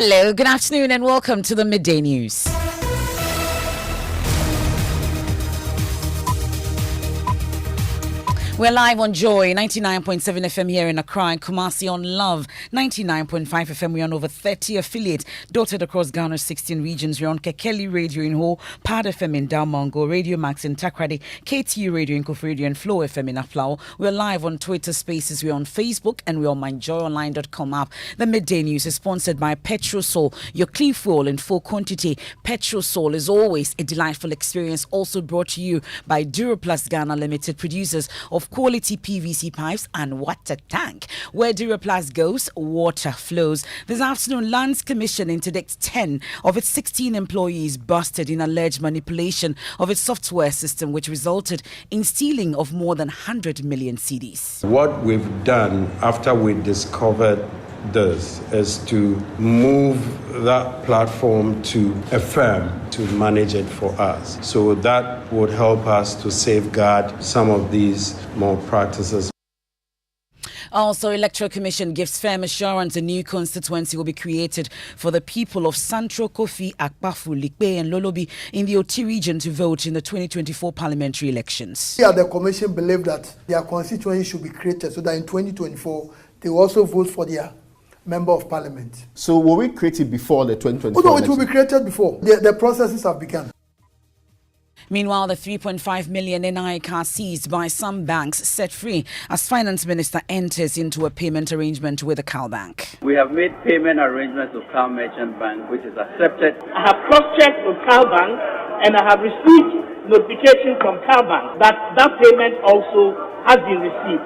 Hello, good afternoon and welcome to the Midday News. We're live on Joy 99.7 FM here in Accra and Kumasi, on Love 99.5 FM. We're on over 30 affiliates dotted across Ghana's 16 regions. We're on Kekeli Radio in Ho, Pad FM in Dalmongo, Radio Max in Takrady, KTU Radio in Kofi Radio and Flow FM in Aflao. We're live on Twitter Spaces. We're on Facebook and we're on myjoyonline.com app. The Midday News is sponsored by Petrosol, your clean fuel in full quantity. Petrosol is always a delightful experience. Also brought to you by Duraplus Ghana Limited, producers of quality PVC pipes and water tank. Where Duraplus goes, water flows. This afternoon, Lands Commission interdicts 10 of its 16 employees busted in alleged manipulation of its software system, which resulted in stealing of more than 100 million cedis. What we've done after we discovered this is to move that platform to a firm to manage it for us. So that would help us to safeguard some of these malpractices. Also, Electoral Commission gives firm assurance a new constituency will be created for the people of Santro, Kofi, Akpafu, Likpe and Lolobi in the Oti region to vote in the 2024 parliamentary elections. Yeah, the Commission believe that their constituency should be created so that in 2024 they will also vote for their Member of Parliament. So will we create it before the 2024 no, it will be created before. The processes have begun. Meanwhile, the 3.5 million NI car seized by some banks set free as Finance Minister enters into a payment arrangement with the Cal Bank. We have made payment arrangements with Cal Merchant Bank, which is accepted. I have cross-checked with Cal Bank and I have received notification from Cal Bank that payment also has been received.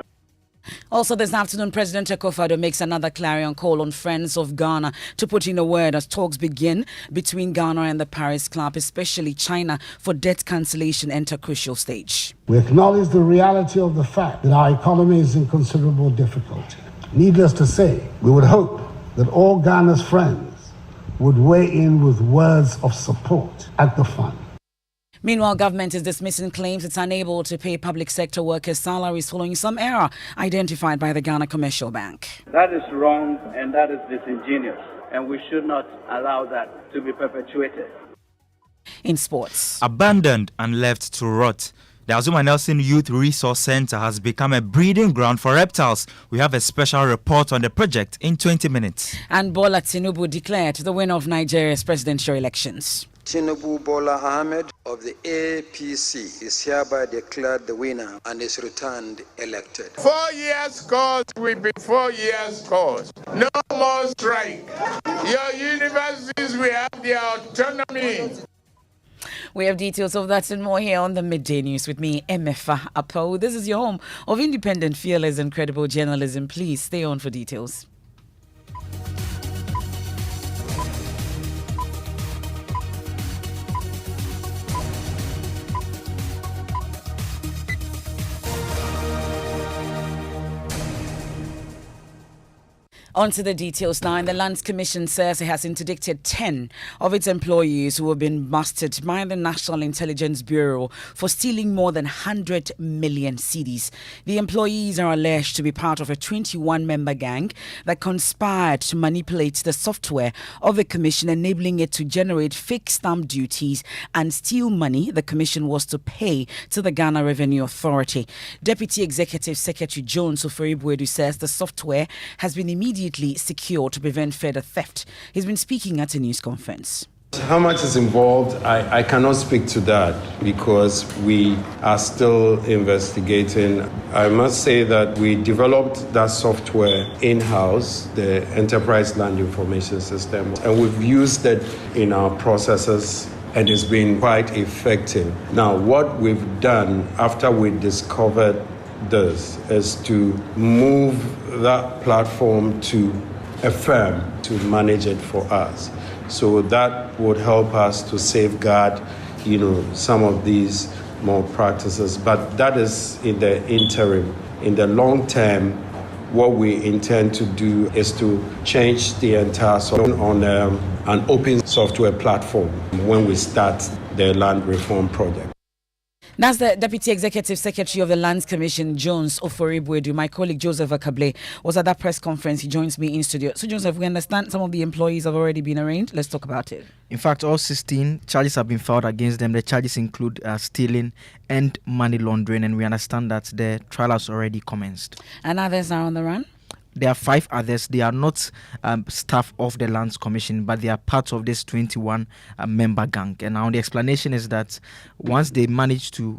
Also this afternoon, President Akufo-Addo makes another clarion call on Friends of Ghana to put in a word as talks begin between Ghana and the Paris Club, especially China, for debt cancellation enter crucial stage. We acknowledge the reality of the fact that our economy is in considerable difficulty. Needless to say, we would hope that all Ghana's friends would weigh in with words of support at the fund. Meanwhile, government is dismissing claims it's unable to pay public sector workers' salaries following some error identified by the Ghana Commercial Bank. That is wrong and that is disingenuous, and we should not allow that to be perpetuated. In sports. Abandoned and left to rot, the Azuma Nelson Youth Resource Center has become a breeding ground for reptiles. We have a special report on the project in 20 minutes. And Bola Tinubu declared the winner of Nigeria's presidential elections. Tinubu Bola Ahmed of the APC is hereby declared the winner and is returned elected. 4 years course will be 4 years course. No more strike. Your universities will have their autonomy. We have details of that and more here on the Midday News with me, Emefa Apo. This is your home of independent, fearless and credible journalism. Please stay on for details. On to the details now. And the Lands Commission says it has interdicted 10 of its employees who have been busted by the National Intelligence Bureau for stealing more than 100 million cedis. The employees are alleged to be part of a 21-member gang that conspired to manipulate the software of the Commission, enabling it to generate fake stamp duties and steal money the Commission was to pay to the Ghana Revenue Authority. Deputy Executive Secretary Jones Oforibuedu says the software has been immediately secure to prevent further theft. He's been speaking at a news conference. How much is involved? I cannot speak to that because we are still investigating. I must say that we developed that software in-house, the Enterprise Land Information System, and we've used it in our processes and it's been quite effective. Now, what we've done after we discovered this is to move that platform to a firm to manage it for us. So that would help us to safeguard, some of these malpractices. But that is in the interim. In the long term, what we intend to do is to change the entire software on an open software platform when we start the land reform project. That's the Deputy Executive Secretary of the Lands Commission, Jones Oforibwedu. My colleague Joseph Akable was at that press conference. He joins me in studio. So, Joseph, we understand some of the employees have already been arraigned. Let's talk about it. In fact, all 16 charges have been filed against them. The charges include stealing and money laundering, and we understand that the trial has already commenced. And others are on the run? There are 5 others. They are not staff of the Lands Commission, but they are part of this 21 member gang. And now the explanation is that once they manage to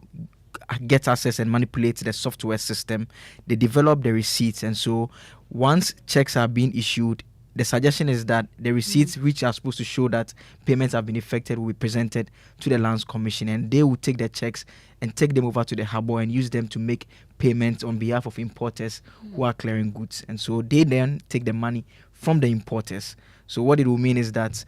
get access and manipulate the software system, they develop the receipts. And so once checks are being issued, the suggestion is that the receipts which are supposed to show that payments have been effected will be presented to the Lands Commission, and they will take the checks and take them over to the harbour and use them to make payments on behalf of importers who are clearing goods. And so they then take the money from the importers. So what it will mean is that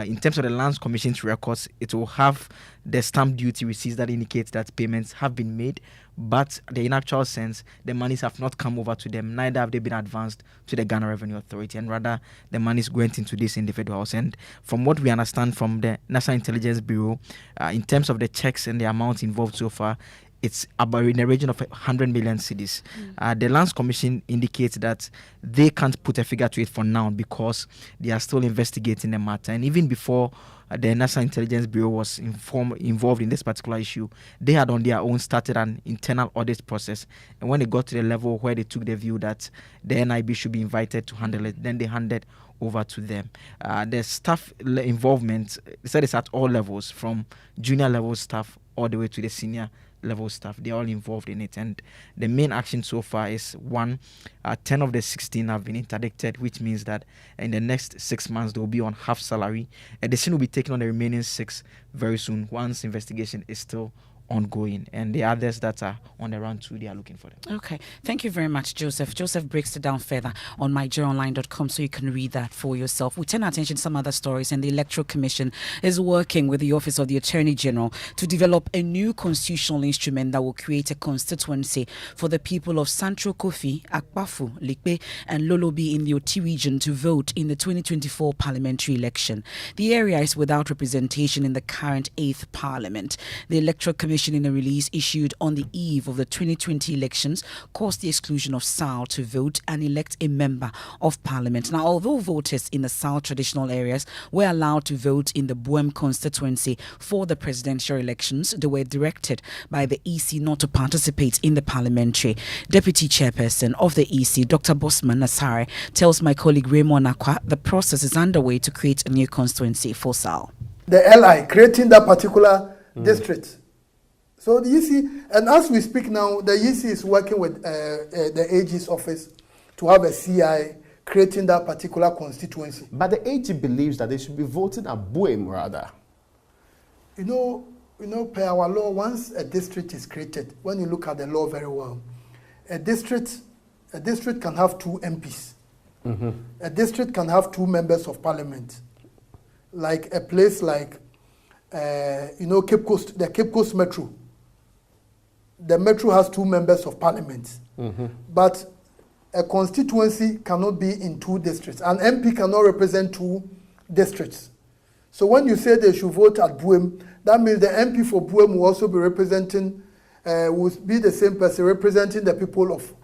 in terms of the Lands Commission's records, it will have the stamp duty receipts that indicate that payments have been made, but in actual sense, the monies have not come over to them, neither have they been advanced to the Ghana Revenue Authority, and rather the monies went into these individuals. And from what we understand from the National Intelligence Bureau, in terms of the checks and the amount involved so far, it's about in the region of 100 million cedis. The Lands Commission indicates that they can't put a figure to it for now because they are still investigating the matter. And even before the National Intelligence Bureau was involved in this particular issue, they had on their own started an internal audit process. And when it got to the level where they took the view that the NIB should be invited to handle it, then they handed over to them. The staff involvement, they said it's at all levels, from junior level staff all the way to the senior level staff. They're all involved in it, and the main action so far is 10 of the 16 have been interdicted, which means that in the next 6 months they will be on half salary. A decision will be taken on the remaining 6 very soon once investigation is still ongoing, and the others that are on the run too, they are looking for them. Okay, thank you very much, Joseph. Joseph breaks it down further on myjoyonline.com, so you can read that for yourself. We turn our attention to some other stories, and the Electoral Commission is working with the Office of the Attorney General to develop a new constitutional instrument that will create a constituency for the people of Central Kofi, Akpafu, Likpe, and Lolobi in the Oti region to vote in the 2024 parliamentary election. The area is without representation in the current 8th Parliament. The Electoral Commission, in a release issued on the eve of the 2020 elections, caused the exclusion of Sao to vote and elect a member of parliament. Now, although voters in the Sao traditional areas were allowed to vote in the Buem constituency for the presidential elections, they were directed by the EC not to participate in the parliamentary. Deputy Chairperson of the EC, Dr. Bosman Nasare, tells my colleague Raymond Akwa the process is underway to create a new constituency for Sao. The LI creating that particular district. So the EC, and as we speak now, the EC is working with the AG's office to have a CI creating that particular constituency. But the AG believes that they should be voting at Buem rather. You know, per our law, once a district is created, when you look at the law very well, a district can have 2 MPs. Mm-hmm. A district can have 2 members of parliament. Like a place like, Cape Coast, the Cape Coast Metro. The Metro has 2 members of parliament. Mm-hmm. But a constituency cannot be in 2 districts. An MP cannot represent 2 districts. So when you say they should vote at Buem, that means the MP for Buem will also be representing, will be the same person representing the people of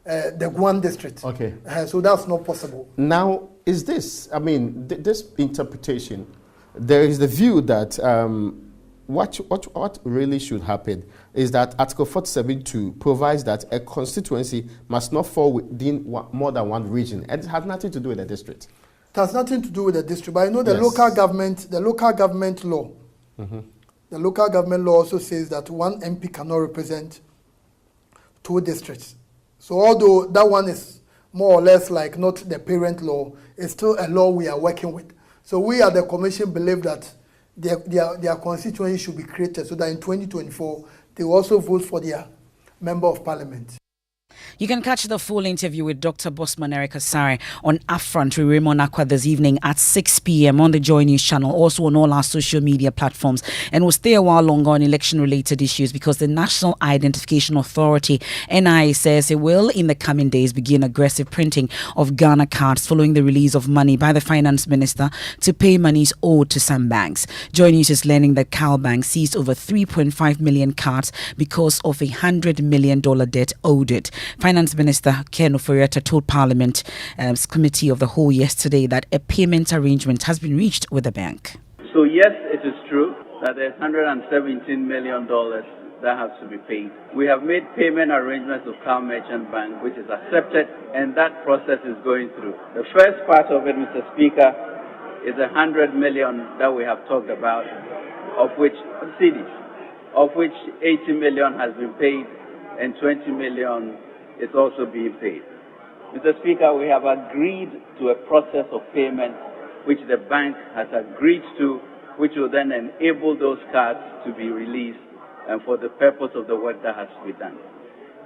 the Guan district. Okay. So that's not possible. Now, is this, this interpretation, there is the view that what really should happen is that Article 47.2 provides that a constituency must not fall within more than 1 region. And it has nothing to do with the district. It has nothing to do with the district, but I know the local government law. Mm-hmm. The local government law also says that 1 MP cannot represent 2 districts. So although that one is more or less like not the parent law, it's still a law we are working with. So we at the Commission believe that their constituency should be created so that in 2024 they will also vote for their member of parliament. You can catch the full interview with Dr. Bosman Erica Sare on Upfront with Raymond Aqua this evening at 6 p.m. on the Joy News channel, also on all our social media platforms. And we'll stay a while longer on election-related issues because the National Identification Authority, NIA, says it will, in the coming days, begin aggressive printing of Ghana cards following the release of money by the Finance Minister to pay monies owed to some banks. Joy News is learning that Cal Bank seized over 3.5 million cards because of a $100 million debt owed it. Finance Minister Ken Oforiatta told Parliament's Committee of the Whole yesterday that a payment arrangement has been reached with the bank. So yes, it is true that there's $117 million that has to be paid. We have made payment arrangements with Cal Merchant Bank, which is accepted, and that process is going through. The first part of it, Mr. Speaker, is $100 million that we have talked about, of which CDs, of which $80 million has been paid and $20 million is also being paid. Mr. Speaker, we have agreed to a process of payment which the bank has agreed to, which will then enable those cards to be released and for the purpose of the work that has to be done.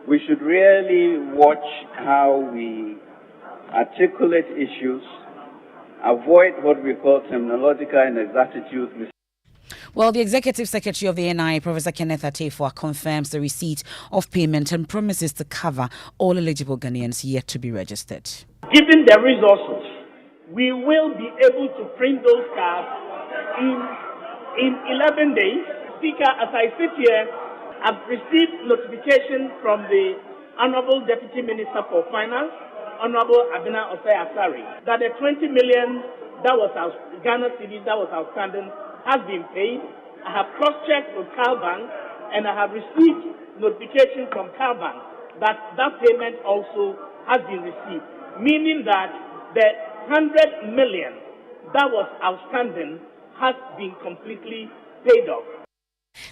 We should really watch how we articulate issues, avoid what we call terminological inexactitude. Well, the Executive Secretary of the NIA, Professor Kenneth Atefua, confirms the receipt of payment and promises to cover all eligible Ghanaians yet to be registered. Given the resources, we will be able to print those cards in 11 days. Speaker, as I sit here, I've received notification from the Honorable Deputy Minister for Finance, Honorable Abina Osei Asari, that the 20 million that was Ghana cedis that was outstanding has been paid. I have cross-checked with Cal Bank and I have received notification from Cal Bank that that payment also has been received, meaning that the 100 million that was outstanding has been completely paid off.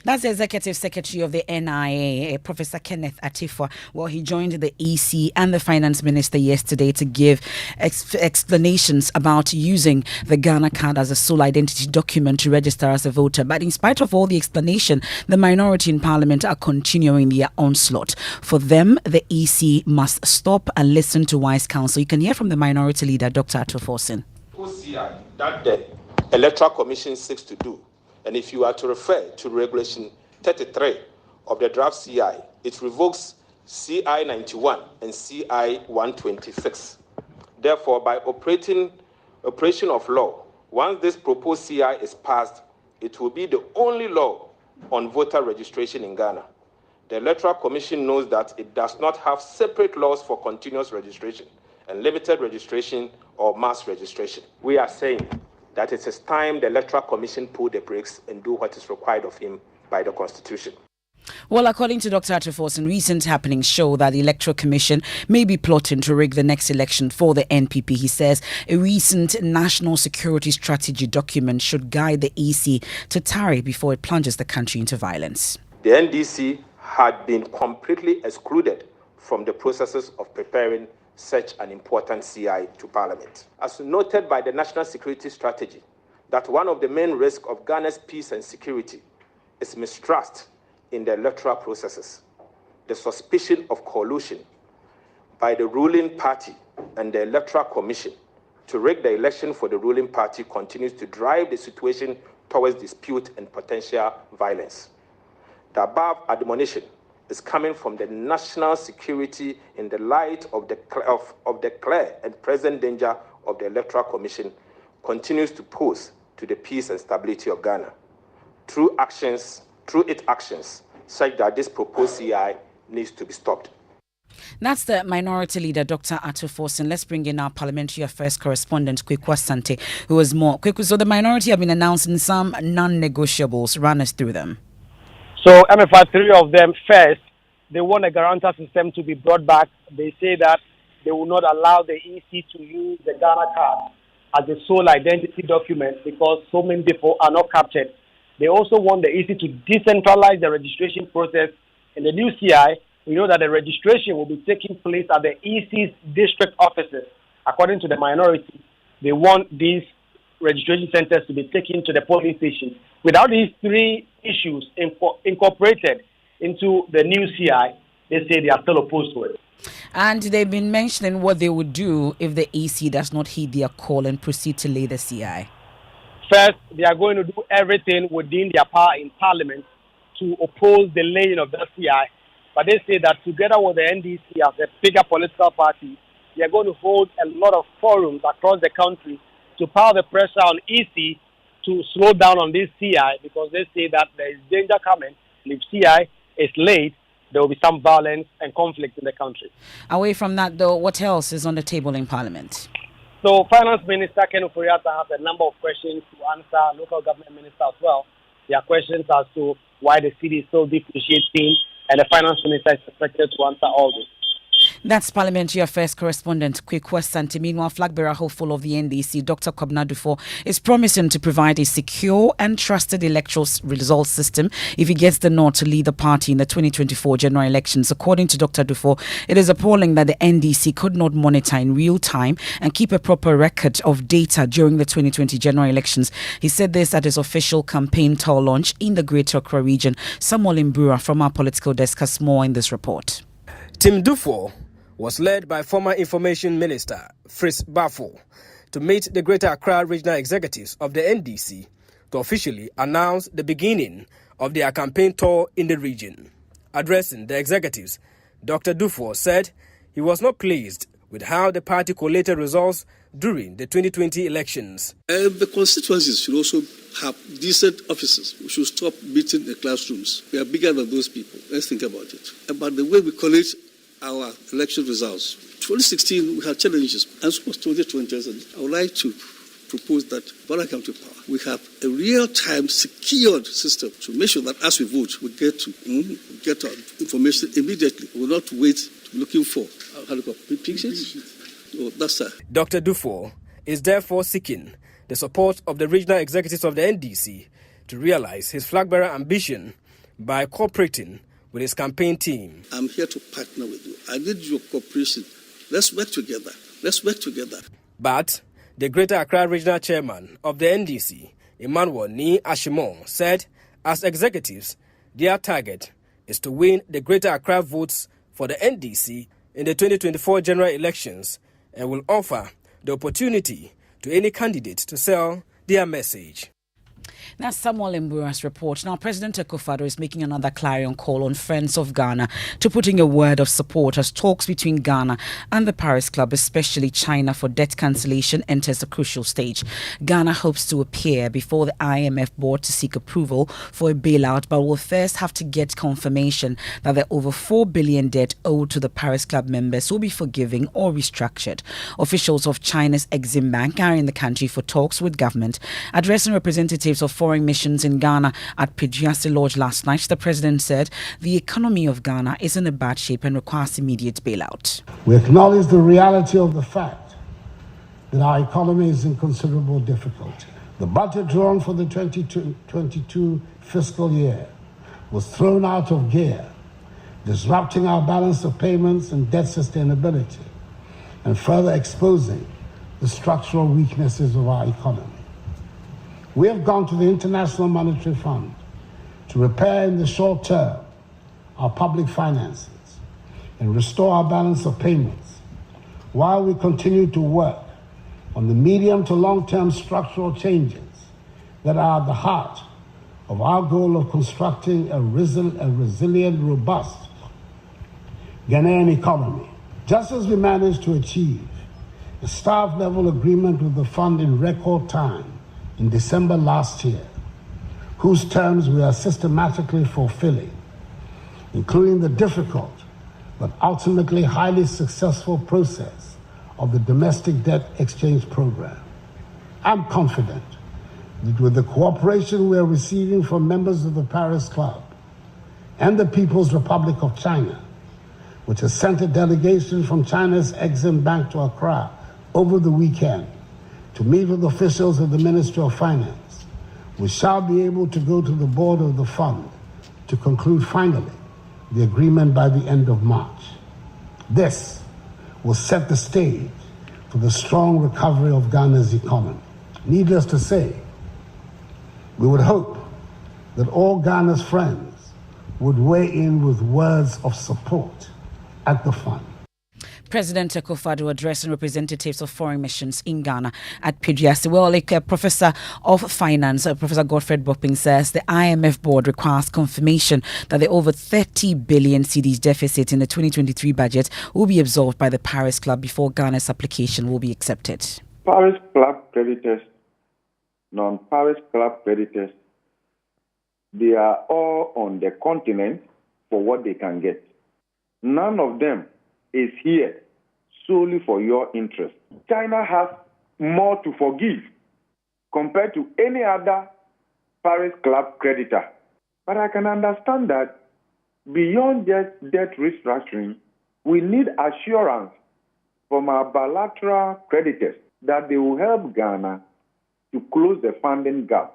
That's the Executive Secretary of the NIA, Professor Kenneth Atefua. Well, he joined the EC and the Finance Minister yesterday to give explanations about using the Ghana card as a sole identity document to register as a voter. But in spite of all the explanation, the minority in Parliament are continuing their onslaught. For them, the EC must stop and listen to wise counsel. You can hear from the minority leader, Dr. Atuforsen. OCI, that the Electoral Commission seeks to do. And if you are to refer to Regulation 33 of the draft CI, it revokes CI 91 and CI 126. Therefore, by operation of law, once this proposed CI is passed, it will be the only law on voter registration in Ghana. The Electoral Commission knows that it does not have separate laws for continuous registration and limited registration or mass registration. We are saying that it is time the Electoral Commission pull the brakes and do what is required of him by the Constitution. Well, according to Dr. Atuforsen, recent happenings show that the Electoral Commission may be plotting to rig the next election for the NPP. He says a recent national security strategy document should guide the EC to tarry before it plunges the country into violence. The NDC had been completely excluded from the processes of preparing such an important CI to Parliament. As noted by the National Security Strategy, that one of the main risks of Ghana's peace and security is mistrust in the electoral processes. The suspicion of collusion by the ruling party and the Electoral Commission to rig the election for the ruling party continues to drive the situation towards dispute and potential violence. The above admonition is coming from the national security in the light of the clear and present danger of the Electoral Commission continues to pose to the peace and stability of Ghana through its actions, such that this proposed CI needs to be stopped. That's the minority leader, Dr. Atuforsen. Let's bring in our parliamentary affairs correspondent, Kwekwa Sante, who is more. Kwekwa, so the minority have been announcing some non-negotiables. Run us through them. So, MFR, three of them, first, they want a guarantor system to be brought back. They say that they will not allow the EC to use the Ghana card as a sole identity document because so many people are not captured. They also want the EC to decentralize the registration process. In the new CI, we know that the registration will be taking place at the EC's district offices. According to the minority, they want these registration centers to be taken to the polling stations. Without these three issues incorporated into the new CI, they say they are still opposed to it. And they've been mentioning what they would do if the EC does not heed their call and proceed to lay the CI. First, they are going to do everything within their power in Parliament to oppose the laying of the CI. But they say that together with the NDC as a bigger political party, they are going to hold a lot of forums across the country to power the pressure on EC to slow down on this CI, because they say that there is danger coming. If CI is late, there will be some violence and conflict in the country. Away from that, though, what else is on the table in Parliament? So, Finance Minister Ken Ofori-Atta has a number of questions to answer, local government minister as well. There are questions as to why the city is still depreciating, and the Finance Minister is expected to answer all this. That's Parliamentary Affairs correspondent Kwekwa Santi. Meanwhile, flag bearer hopeful of the NDC, Dr. Kwabena Dufo, is promising to provide a secure and trusted electoral results system if he gets the nod to lead the party in the 2024 general elections. According to Dr. Dufo, it is appalling that the NDC could not monitor in real time and keep a proper record of data during the 2020 general elections. He said this at his official campaign tour launch in the Greater Accra region. Samuel Mbura from our political desk has more in this report. Team Dufo was led by former Information Minister Fritz Bafo to meet the Greater Accra regional executives of the NDC to officially announce the beginning of their campaign tour in the region. Addressing the executives, Dr. Dufo said he was not pleased with how the party collated results during the 2020 elections. The constituencies should also have decent officers. We should stop beating the classrooms. We are bigger than those people. Let's think about it. About the way we collate our election results. 2016, we had challenges, and so was 2020. I would like to propose that when I come to power, we have a real-time secured system to make sure that as we vote, we get our information immediately. We will not wait looking for pictures. Oh, that's Dr. Dufo is therefore seeking the support of the regional executives of the NDC to realize his flag-bearer ambition by cooperating with his campaign team. I'm here to partner with you. I need your cooperation. Let's work together. But the Greater Accra Regional Chairman of the NDC, Emmanuel Ni Ashimon, said as executives, their target is to win the Greater Accra votes for the NDC in the 2024 general elections and will offer the opportunity to any candidate to sell their message. That's Samuel Mbura's report. Now, President Akufo-Addo is making another clarion call on Friends of Ghana to put in a word of support as talks between Ghana and the Paris Club, especially China, for debt cancellation enters a crucial stage. Ghana hopes to appear before the IMF board to seek approval for a bailout, but will first have to get confirmation that the over 4 billion debt owed to the Paris Club members will be forgiven or restructured. Officials of China's Exim Bank are in the country for talks with government. Addressing representatives of foreign missions in Ghana at Pejiase Lodge last night, the president said the economy of Ghana is in a bad shape and requires immediate bailout. We acknowledge the reality of the fact that our economy is in considerable difficulty. The budget drawn for the 2022 fiscal year was thrown out of gear, disrupting our balance of payments and debt sustainability, and further exposing the structural weaknesses of our economy. We have gone to the International Monetary Fund to repair in the short term our public finances and restore our balance of payments, while we continue to work on the medium to long-term structural changes that are at the heart of our goal of constructing a resilient, robust Ghanaian economy. Just as we managed to achieve a staff-level agreement with the fund in record time in December last year, whose terms we are systematically fulfilling, including the difficult but ultimately highly successful process of the domestic debt exchange program. I'm confident that with the cooperation we are receiving from members of the Paris Club and the People's Republic of China, which has sent a delegation from China's Exim Bank to Accra over the weekend to meet with officials of the Ministry of Finance, we shall be able to go to the board of the fund to conclude finally the agreement by the end of March. This will set the stage for the strong recovery of Ghana's economy. Needless to say, we would hope that all Ghana's friends would weigh in with words of support at the fund. President Akufo-Addo addressing representatives of foreign missions in Ghana at PGS. Well, Professor of Finance, Professor Godfred Bokping says the IMF board requires confirmation that the over 30 billion cedis deficit in the 2023 budget will be absorbed by the Paris Club before Ghana's application will be accepted. Paris Club creditors, non-Paris Club creditors, they are all on the continent for what they can get. None of them is here solely for your interest. China has more to forgive compared to any other Paris Club creditor. But I can understand that beyond just debt restructuring, we need assurance from our bilateral creditors that they will help Ghana to close the funding gap.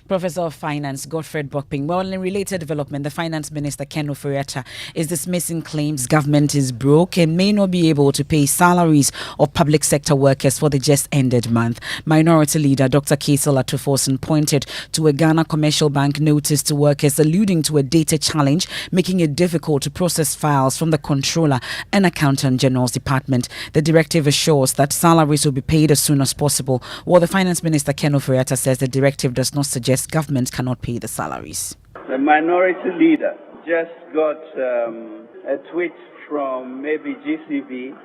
Professor of Finance Godfred Bokping. Well, in a related development, the Finance Minister Ken Ofori-Atta is dismissing claims government is broke and may not be able to pay salaries of public sector workers for the just ended month. Minority Leader Dr. Kaisel Atufosun pointed to a Ghana Commercial Bank notice to workers alluding to a data challenge, making it difficult to process files from the Controller and Accountant General's Department. The directive assures that salaries will be paid as soon as possible, while the Finance Minister Ken Ofori-Atta says the directive does not suggest government cannot pay the salaries. The Minority Leader just got a tweet from maybe GCB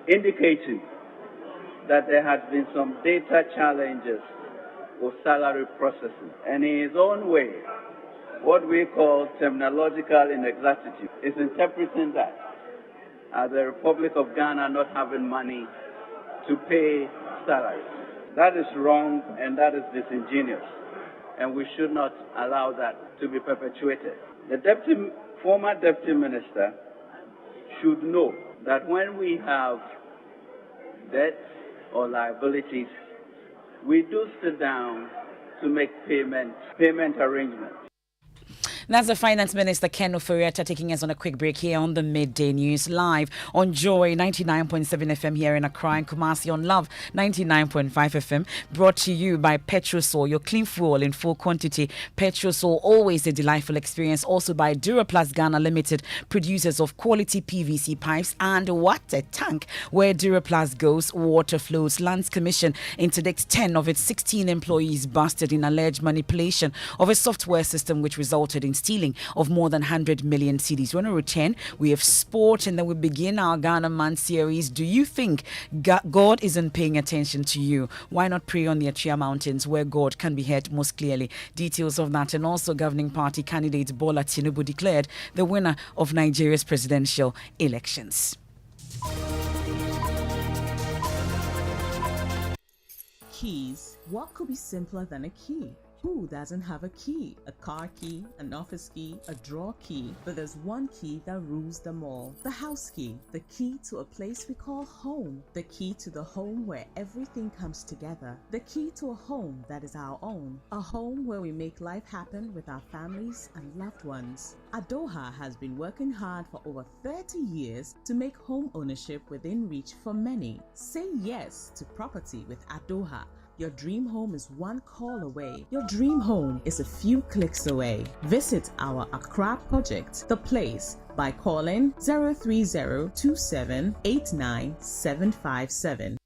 indicating that there had been some data challenges with salary processing. And in his own way, what we call terminological inexactitude is interpreting that as the Republic of Ghana not having money to pay salaries. That is wrong and that is disingenuous, and we should not allow that to be perpetuated. The former Deputy Minister should know that when we have debts or liabilities, we do sit down to make payment arrangements. That's the Finance Minister Ken Ofori-Atta taking us on a quick break here on the Midday News live on Joy 99.7 FM here in Accra and Kumasi, on Love 99.5 FM, brought to you by Petrosol, your clean fuel in full quantity. Petrosol, always a delightful experience. Also by Duraplast Ghana Limited, producers of quality PVC pipes, and what a tank. Where Duraplast goes, water flows. Lands Commission interdicts 10 of its 16 employees busted in alleged manipulation of a software system which resulted in stealing of more than 100 million cedis. When we return, we have sport, and then we begin our Ghana Man series. Do you think God isn't paying attention to you? Why not pray on the Achia Mountains, where God can be heard most clearly? Details of that, and also governing party candidate Bola Tinubu declared the winner of Nigeria's presidential elections. Keys. What could be simpler than a key? Who doesn't have a key? A car key, an office key, a drawer key. But there's one key that rules them all. The house key. The key to a place we call home. The key to the home where everything comes together. The key to a home that is our own. A home where we make life happen with our families and loved ones. Adoha has been working hard for over 30 years to make home ownership within reach for many. Say yes to property with Adoha. Your dream home is one call away. Your dream home is a few clicks away. Visit our Accra project, The Place, by calling 030-2789-757.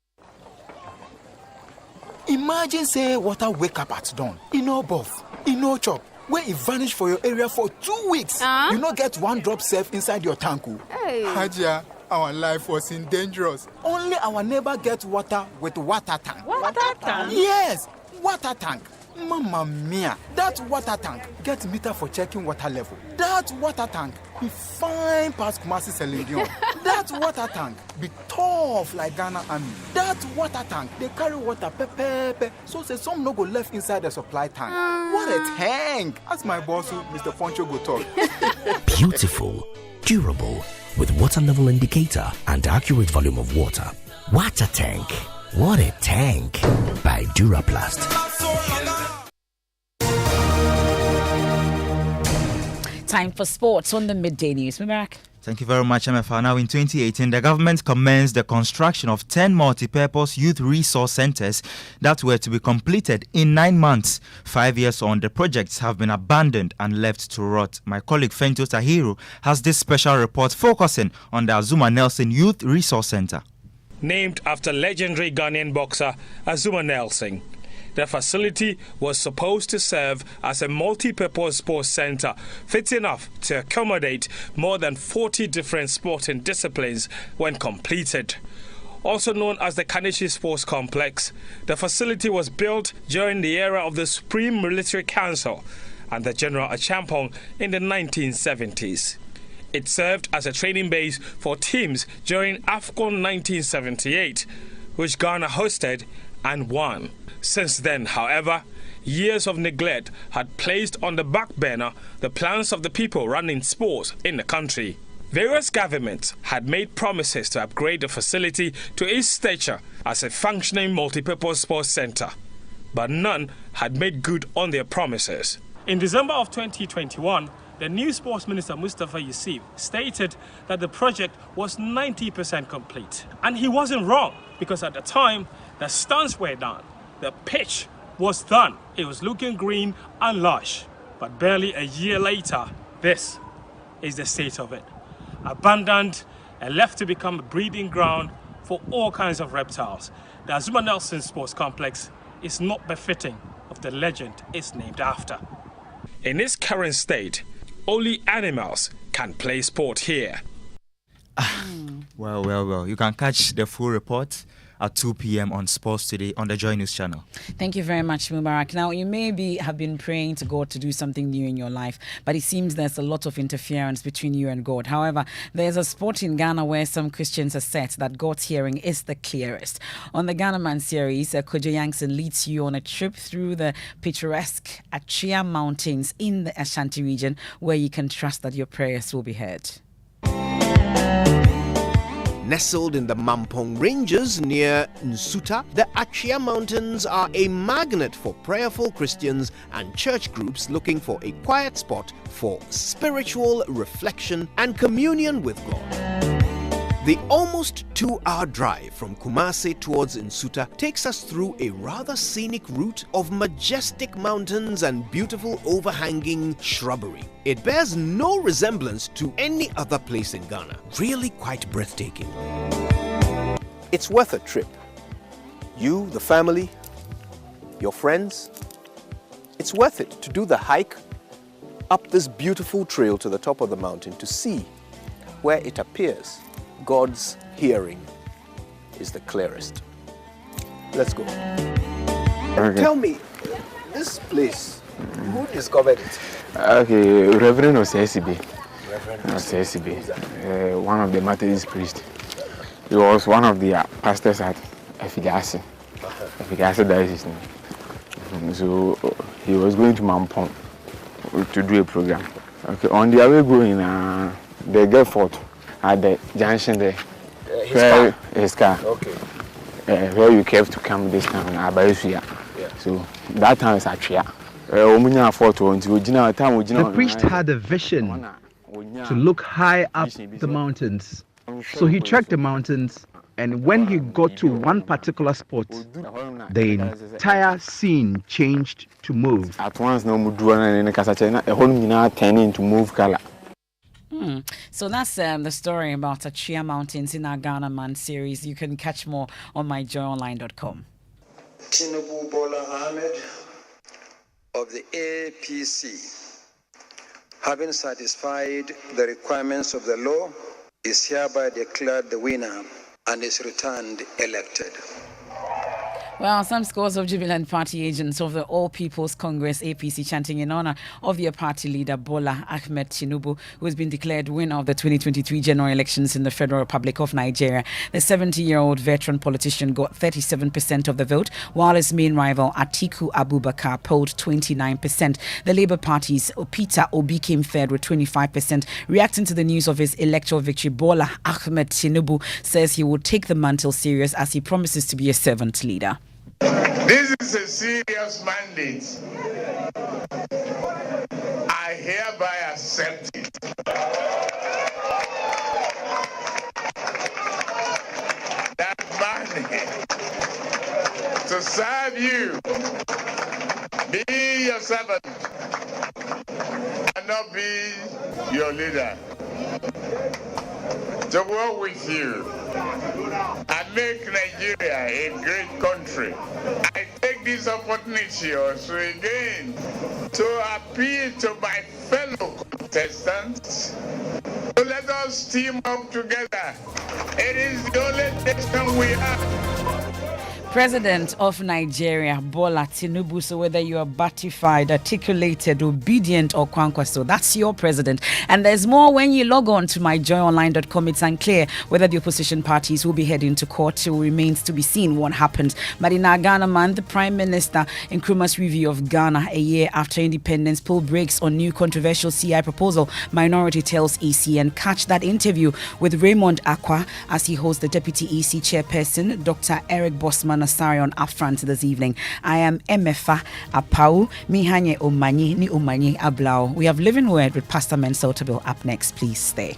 Imagine say water wake up at dawn. You know buff, you know chop. Where it vanish for your area for 2 weeks. You not get one drop safe inside your tank. Hey. Hajia, our life was in dangerous. Only our neighbor gets water with water tank. Water tank? Yes, water tank. Mamma mia, that water tank gets meter for checking water level. That water tank be fine past Kumasi Selenium. That water tank be tough like Ghana Army. That water tank, they carry water pepe, so say some no go left inside the supply tank. What a tank! As my boss, Mr. Poncho, go talk. Beautiful, durable, with water level indicator and accurate volume of water. Water tank. What a tank! By Duraplast. Time for sports on the Midday News. Mubarak. Thank you very much, MFR. Now, in 2018, the government commenced the construction of 10 multi-purpose youth resource centers that were to be completed in 9 months. 5 years on, the projects have been abandoned and left to rot. My colleague Fento Tahiru has this special report focusing on the Azuma Nelson Youth Resource Center. Named after legendary Ghanaian boxer Azuma Nelson, the facility was supposed to serve as a multi-purpose sports center fit enough to accommodate more than 40 different sporting disciplines when completed. Also known as the Kaneshi Sports Complex, the facility was built during the era of the Supreme Military Council and the General Achampong in the 1970s. It served as a training base for teams during AFCON 1978, which Ghana hosted and won. Since then, however, years of neglect had placed on the back burner the plans of the people running sports in the country. Various governments had made promises to upgrade the facility to its stature as a functioning multipurpose sports center, but none had made good on their promises. In December of 2021, the new sports minister Mustafa Yusuf stated that the project was 90% complete. And he wasn't wrong, because at the time, the stands were done. The pitch was done. It was looking green and lush. But barely a year later, this is the state of it. Abandoned and left to become a breeding ground for all kinds of reptiles. The Azuma Nelson Sports Complex is not befitting of the legend it's named after. In its current state, only animals can play sport here. Well. You can catch the full report at 2 p.m. on Sports Today on the Joy News channel. Thank you very much, Mubarak. Now, you maybe have been praying to God to do something new in your life, but it seems there's a lot of interference between you and God. However, there's a spot in Ghana where some Christians are set that God's hearing is the clearest. On the Ghana Man series, Kojo Yankson leads you on a trip through the picturesque Achia Mountains in the Ashanti region, where you can trust that your prayers will be heard. Nestled in the Mampong Ranges near Nsuta, the Achia Mountains are a magnet for prayerful Christians and church groups looking for a quiet spot for spiritual reflection and communion with God. The almost 2-hour drive from Kumasi towards Nsuta takes us through a rather scenic route of majestic mountains and beautiful overhanging shrubbery. It bears no resemblance to any other place in Ghana. Really quite breathtaking. It's worth a trip. You, the family, your friends. It's worth it to do the hike up this beautiful trail to the top of the mountain to see where it appears God's hearing is the clearest. Let's go. Okay. Tell me, this place, who discovered it? Okay, Reverend Osesibi. Osesibi, one of the Methodist priests. He was one of the pastors at Efigasi. Efigasi diocese. So he was going to Mampong to do a program. Okay, on their way going, they get fought at the junction there. His car. Okay. Where you have to come this time, Abayusuya. Yeah. So that time is Achia. The priest had a vision to look high up the mountains. So he trekked the mountains, and when he got to one particular spot, the entire scene changed to move. At once, no turning to move color. So that's the story about Achia Mountains in our Ghana Man series. You can catch more on myjoyonline.com. Tinubu Bola Ahmed of the APC, having satisfied the requirements of the law, is hereby declared the winner and is returned elected. Well, some scores of Jubilant Party agents of the All People's Congress APC chanting in honor of their party leader Bola Ahmed Tinubu, who has been declared winner of the 2023 general elections in the Federal Republic of Nigeria. The 70-year-old veteran politician got 37% of the vote, while his main rival Atiku Abubakar polled 29%. The Labour Party's Peter Obi came third with 25%. Reacting to the news of his electoral victory, Bola Ahmed Tinubu says he will take the mantle serious as he promises to be a servant leader. This is a serious mandate. I hereby accept it. to serve you, be your servant, and not be your leader. To work with you and make Nigeria a great country. I take this opportunity also again to appeal to my fellow contestants to let us team up together. It is the only nation we have. President of Nigeria, Bola Tinubu. So whether you are batified, articulated, obedient, or kwankwaso, that's your president. And there's more when you log on to myjoyonline.com. It's unclear whether the opposition parties will be heading to court. It remains to be seen what happens. But in our Ghana man, the Prime Minister Nkrumah's review of Ghana a year after independence pull brakes on new controversial CI proposal. Minority tells EC, and catch that interview with Raymond Akwa as he hosts the Deputy EC Chairperson, Dr. Eric Bosman Asari on Upfront this evening. I am Emefa Apau, Mihanye Omanyi, Ni Omanyi Ablao. We have Living Word with Pastor Mensah Otabil up next. Please stay.